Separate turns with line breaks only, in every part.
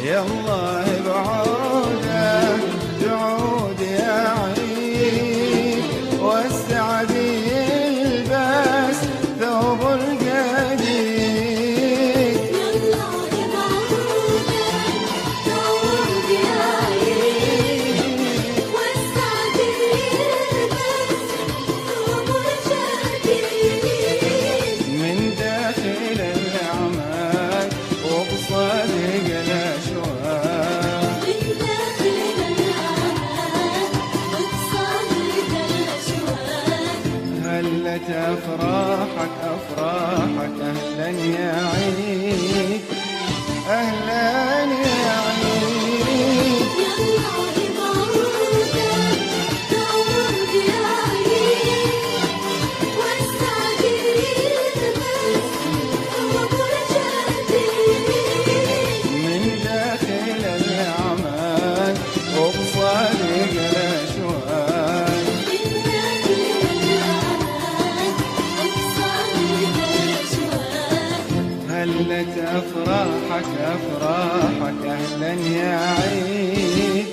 يالله بعوده تعود يا عيد، والسعد يلبس ثوب الجديد.
يالله بعوده تعود يا عيد، والسعد يلبس ثوب الجديد.
من داخل الأعمال وبصدق الأشواق،
من داخل الأعمال وبصدق الأشواق.
هلت أفراحك أفراحك، أهلا يا عيد أهلا يا عيد.
يالله بعوده تعود يا عيد، والسعد يلبس ثوب الجديد.
من داخل الأعمال وبصدق الأشواق،
من داخل الأعمال وبصدق الأشواق.
هلت أفراحك أفراحك، أهلا يا عيد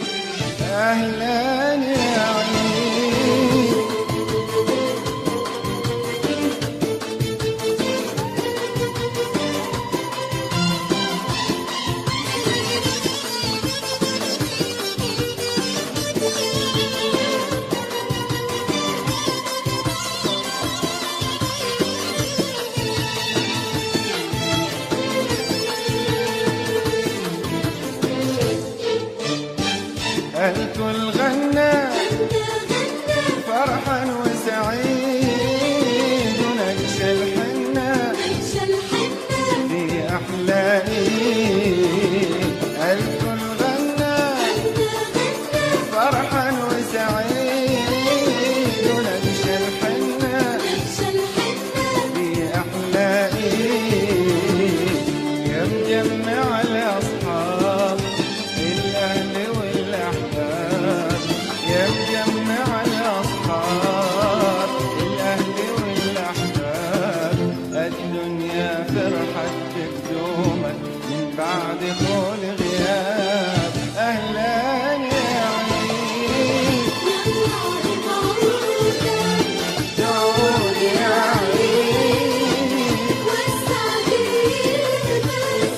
أهلا يا عيد. الكل غنى فرحا وسعيد، ونكشى الحنة في أحلى عيد. الكل غنى فرحا وسعيد، ونكشى الحنة في أحلى عيد. يا مجمع الأصحاب الأهل والأحباب، يا مجمع الأصحاب الأهل والأحباب. الدنيا فرحتك دوما من بعد طول غياب، أهلا يا عيد
يالله بعوده
تعود يا عيد،
والسعد يلبس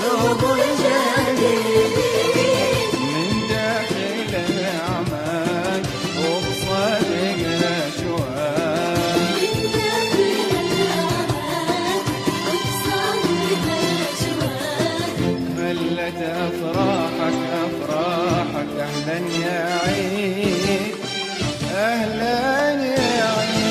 ثوب الجديد.
الجديد.
من داخل الأعمال وبصدق الأشواق،
من داخل الأعمال وبصدق الأشواق.
هلت أفراحك أفراحك، أهلا يا عيد أهلا يا عيد.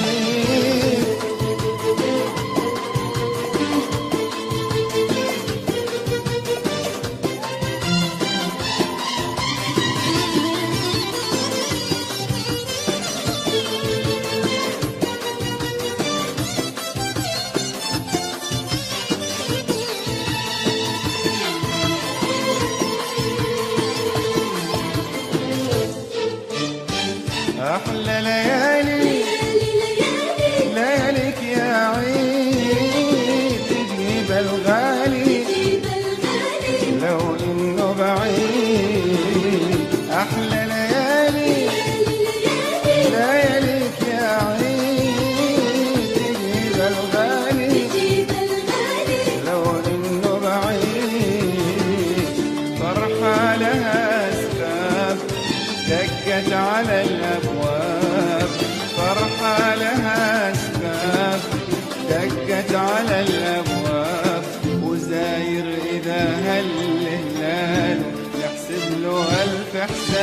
أحلى ليالي لياليك يا عيد، تجيب الغالي لو إنه بعيد. أحلى ليالي لياليك يا عيد، تجيب الغالي لو إنه بعيد. فرحة لها أسباب دقت على الأبواب، فرحة لها أسباب دقت على الأبواب. وزاير إذا هل هلاله يحسب له ألف حساب،